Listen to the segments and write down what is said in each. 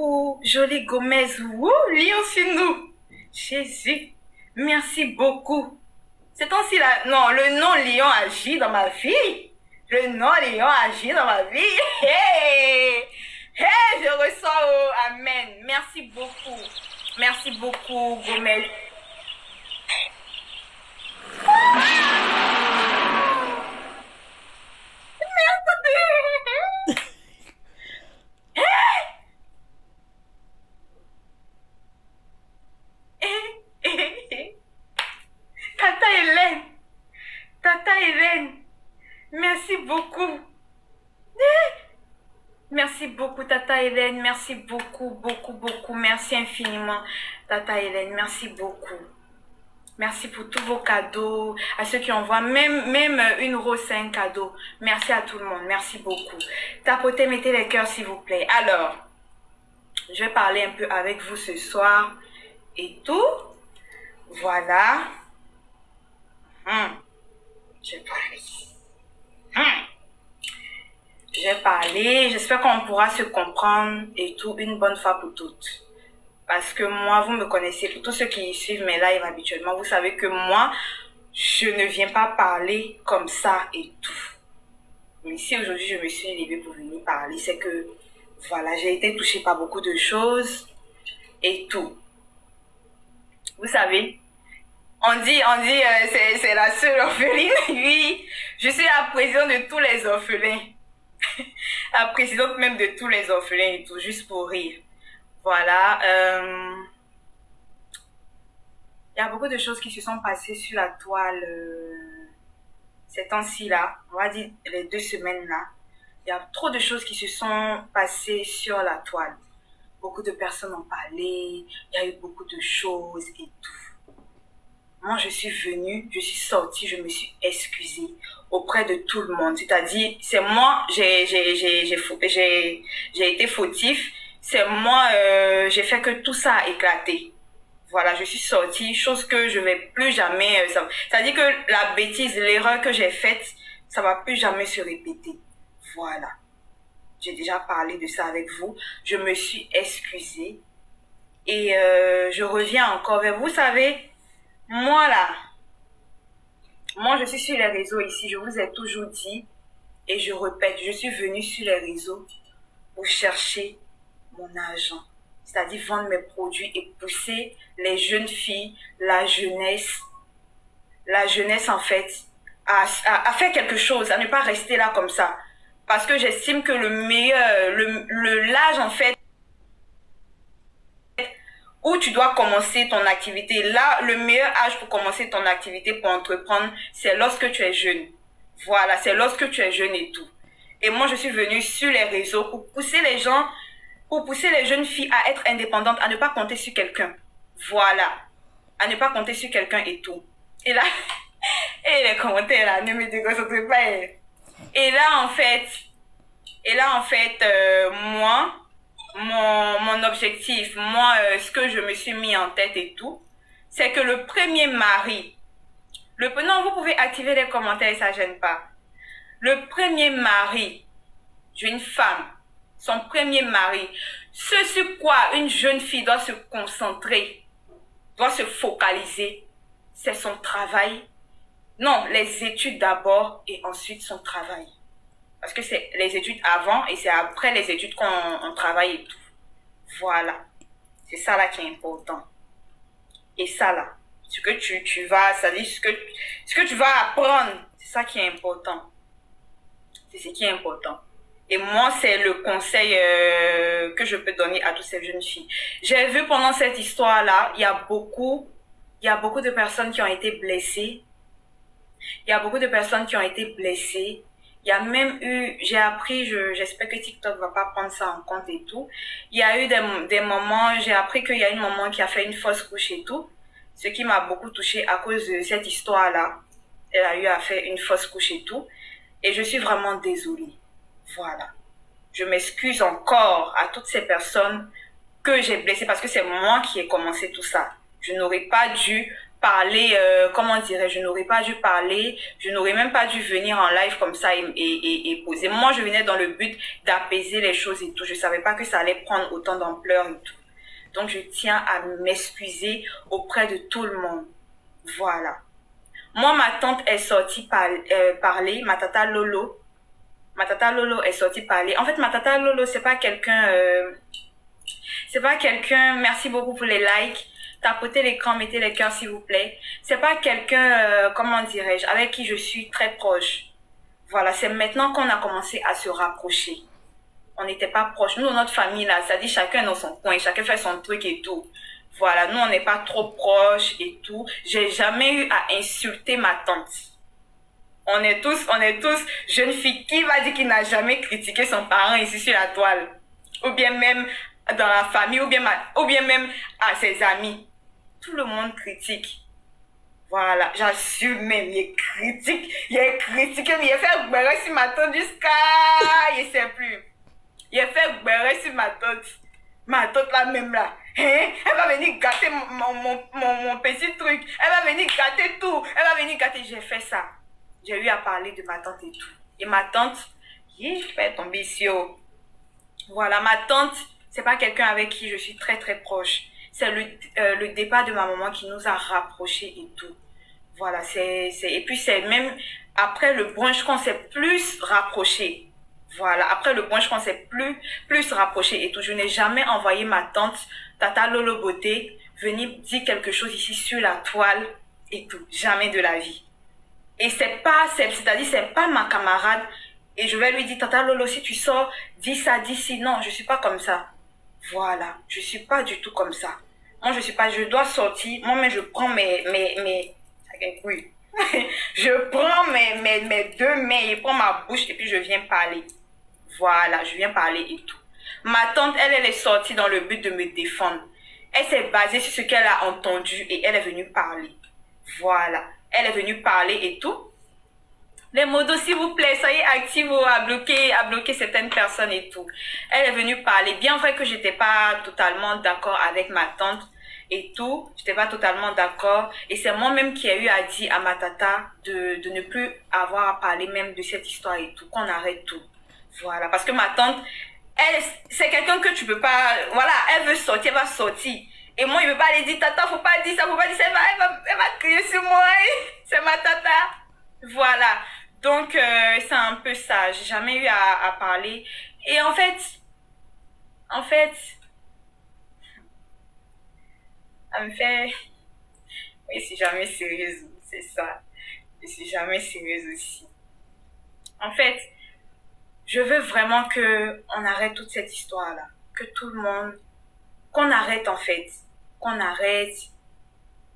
beaucoup, jolie Gomez. Wouh, lion sur nous. Jésus, merci beaucoup. C'est ainsi là. Non, le nom Lion agit dans ma vie. Le nom Lion agit dans ma vie. Hey, hey, je reçois. Oh, amen. Merci beaucoup. Merci beaucoup, Gomez. Tata Hélène, Tata Hélène, merci beaucoup. Merci beaucoup, Tata Hélène, merci beaucoup, beaucoup, beaucoup. Merci infiniment, Tata Hélène, merci beaucoup. Merci pour tous vos cadeaux, à ceux qui envoient, même une rose, c'est un cadeau. Merci à tout le monde, merci beaucoup. Tapotez, mettez les cœurs s'il vous plaît. Alors, je vais parler un peu avec vous ce soir et tout. Voilà. Je vais parler. Je vais parler. J'espère qu'on pourra se comprendre et tout une bonne fois pour toutes. Parce que moi, vous me connaissez, pour tous ceux qui suivent mes lives habituellement, vous savez que moi, je ne viens pas parler comme ça et tout. Mais si aujourd'hui je me suis levée pour venir parler, c'est que, voilà, j'ai été touchée par beaucoup de choses et tout. Vous savez, on dit, c'est la seule orpheline. Oui, je suis la présidente de tous les orphelins. La présidente même de tous les orphelins et tout, juste pour rire. Voilà. Il y a beaucoup de choses qui se sont passées sur la toile ces temps-ci là. On va dire les 2 semaines là. Il y a trop de choses qui se sont passées sur la toile. Beaucoup de personnes ont parlé. Il y a eu beaucoup de choses et tout. Moi, je suis venue, je suis sortie, je me suis excusée auprès de tout le monde. C'est-à-dire, c'est moi, j'ai été fautif. C'est moi, j'ai fait que tout ça a éclaté. Voilà, je suis sortie, chose que je vais plus jamais... c'est-à-dire que la bêtise, l'erreur que j'ai faite, ça va plus jamais se répéter. Voilà. J'ai déjà parlé de ça avec vous. Je me suis excusée. Et je reviens encore vers vous. Vous savez, moi là, moi je suis sur les réseaux ici. Je vous ai toujours dit, et je répète, je suis venue sur les réseaux pour chercher mon argent, c'est-à-dire vendre mes produits et pousser les jeunes filles, la jeunesse en fait, à faire quelque chose, à ne pas rester là comme ça. Parce que j'estime que le meilleur, l'âge en fait, où tu dois commencer ton activité, là, le meilleur âge pour commencer ton activité, pour entreprendre, c'est lorsque tu es jeune. Voilà, c'est lorsque tu es jeune et tout. Et moi, je suis venue sur les réseaux pour pousser les gens, pour pousser les jeunes filles à être indépendantes, à ne pas compter sur quelqu'un. Voilà. À ne pas compter sur quelqu'un et tout. Et là, et les commentaires là, ne me déconcentrez pas. Et là, en fait, moi, mon objectif, moi, ce que je me suis mis en tête et tout, c'est que le premier mari, non, vous pouvez activer les commentaires, ça gêne pas. Le premier mari d'une femme, son premier mari, ce sur quoi une jeune fille doit se concentrer, doit se focaliser, c'est son travail. Non, les études d'abord et ensuite son travail. Parce que c'est les études avant et c'est après les études qu'on travaille et tout. Voilà. C'est ça là qui est important. Et ça là, ce que tu vas, c'est-à-dire ce que tu vas apprendre, c'est ça qui est important. C'est ce qui est important. Et moi, c'est le conseil que je peux donner à toutes ces jeunes filles. J'ai vu pendant cette histoire-là, il y a beaucoup de personnes qui ont été blessées. Il y a beaucoup de personnes qui ont été blessées. Il y a même eu, j'ai appris, j'espère que TikTok va pas prendre ça en compte et tout. Il y a eu des moments, j'ai appris qu'il y a une maman qui a fait une fausse couche et tout. Ce qui m'a beaucoup touchée à cause de cette histoire-là. Elle a eu à faire une fausse couche et tout. Et je suis vraiment désolée. Voilà. Je m'excuse encore à toutes ces personnes que j'ai blessées parce que c'est moi qui ai commencé tout ça. Je n'aurais pas dû parler, comment dirais-je, je n'aurais pas dû parler, je n'aurais même pas dû venir en live comme ça et poser. Moi, je venais dans le but d'apaiser les choses et tout. Je savais pas que ça allait prendre autant d'ampleur et tout. Donc, je tiens à m'excuser auprès de tout le monde. Voilà. Moi, ma tante est sortie parler, ma tata Lolo. Ma tata Lolo est sortie parler. En fait, ma tata Lolo, c'est pas quelqu'un... merci beaucoup pour les likes. Tapotez l'écran, mettez les cœurs s'il vous plaît. C'est pas quelqu'un, comment dirais-je, avec qui je suis très proche. Voilà, c'est maintenant qu'on a commencé à se rapprocher. On n'était pas proches. Nous, notre famille, là, ça dit chacun dans son coin, chacun fait son truc et tout. Voilà, nous, on n'est pas trop proches et tout. J'ai jamais eu à insulter ma tante. On est tous jeunes filles. Qui va dire qu'il n'a jamais critiqué son parent ici sur la toile? Ou bien même dans la famille, ou bien même à ses amis. Tout le monde critique. Voilà, j'assume même, il critique, il a fait beurrer sur ma tante jusqu'à, il sait plus. Il a fait beurrer sur ma tante là même là. Hein? Elle va venir gâter mon petit truc, elle va venir gâter tout, elle va venir gâter, j'ai fait ça. J'ai eu à parler de ma tante et tout. Et ma tante, je vais tomber ici. Voilà, ma tante, c'est pas quelqu'un avec qui je suis très très proche. C'est le départ de ma maman qui nous a rapprochés et tout. Voilà, et puis c'est même après le brunch qu'on s'est plus rapprochés. Voilà, après le brunch qu'on s'est plus rapprochés et tout. Je n'ai jamais envoyé ma tante, Tata Lolo Beauté, venir dire quelque chose ici sur la toile et tout. Jamais de la vie. Et c'est-à-dire, c'est pas ma camarade. Et je vais lui dire, Tata Lolo, si tu sors, dis ça, dis si. Non, je suis pas comme ça. Voilà, je suis pas du tout comme ça. Moi, je dois sortir. Moi, mais je prends oui. Je prends mes deux mains, je prends ma bouche et puis je viens parler. Voilà, je viens parler et tout. Ma tante, elle est sortie dans le but de me défendre. Elle s'est basée sur ce qu'elle a entendu et elle est venue parler. Voilà, elle est venue parler et tout. Les modos, s'il vous plaît, soyez actifs à bloquer certaines personnes et tout. Elle est venue parler. Bien vrai que j'étais pas totalement d'accord avec ma tante et tout. J'étais pas totalement d'accord. Et c'est moi-même qui ai eu à dire à ma tata de ne plus avoir à parler même de cette histoire et tout. Qu'on arrête tout. Voilà. Parce que ma tante, elle, c'est quelqu'un que tu peux pas, voilà, elle veut sortir, elle va sortir. Et moi, je ne peux pas lui dire, tata, faut pas dire ça, faut pas dire ça. Elle va crier sur moi. C'est ma tata. Voilà. Donc, c'est un peu ça. J'ai jamais eu à parler. Et en fait, ça me fait... Oui, je suis jamais sérieuse. C'est ça. Je suis jamais sérieuse aussi. En fait, je veux vraiment qu'on arrête toute cette histoire-là. Que tout le monde... Qu'on arrête en fait. Qu'on arrête...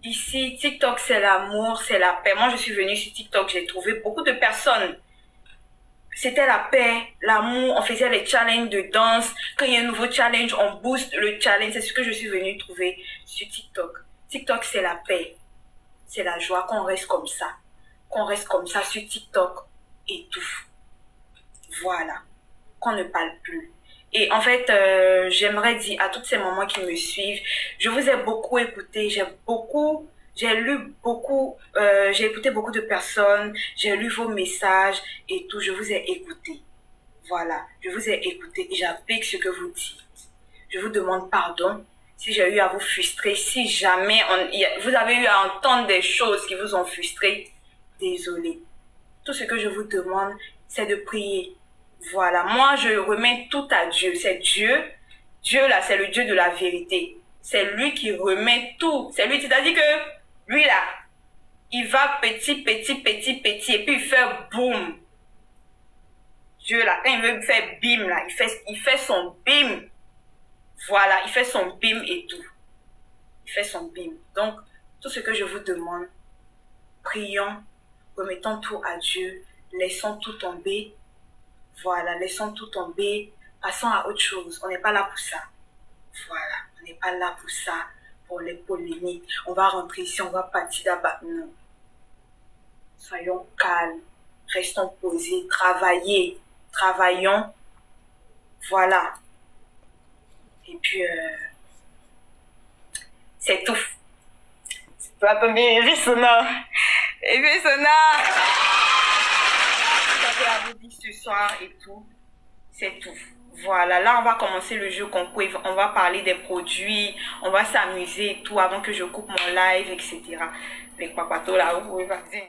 Ici, TikTok, c'est l'amour, c'est la paix. Moi, je suis venue sur TikTok, j'ai trouvé beaucoup de personnes. C'était la paix, l'amour, on faisait les challenges de danse. Quand il y a un nouveau challenge, on booste le challenge. C'est ce que je suis venue trouver sur TikTok. TikTok, c'est la paix. C'est la joie, qu'on reste comme ça. Qu'on reste comme ça sur TikTok et tout. Voilà. Qu'on ne parle plus. Et en fait, j'aimerais dire à toutes ces mamans qui me suivent, je vous ai beaucoup écouté, j'ai lu beaucoup, j'ai écouté beaucoup de personnes, j'ai lu vos messages et tout, je vous ai écouté. Voilà, je vous ai écouté et j'applique ce que vous dites. Je vous demande pardon si j'ai eu à vous frustrer, si jamais vous avez eu à entendre des choses qui vous ont frustré, désolé. Tout ce que je vous demande, c'est de prier. Voilà, moi je remets tout à Dieu. C'est Dieu. Dieu là, c'est le Dieu de la vérité. C'est lui qui remet tout. C'est lui, c'est-à-dire que lui là, il va petit, et puis il fait boum. Dieu là, quand il veut faire bim là, il fait son bim. Voilà, il fait son bim et tout. Il fait son bim. Donc, tout ce que je vous demande, prions, remettons tout à Dieu, laissons tout tomber. Voilà, laissons tout tomber, passons à autre chose. On n'est pas là pour ça. Voilà, on n'est pas là pour ça, pour les polémiques. On va rentrer ici, on va partir là-bas. Non. Soyons calmes, restons posés, travaillons. Voilà. Et puis, c'est tout. Attendez, effet sonore. Effet sonore. J'avais à vous dire ce soir et tout. C'est tout. Voilà, là on va commencer le jeu concours. On va parler des produits. On va s'amuser et tout avant que je coupe mon live, etc. Les papatos là, vous pouvez partir.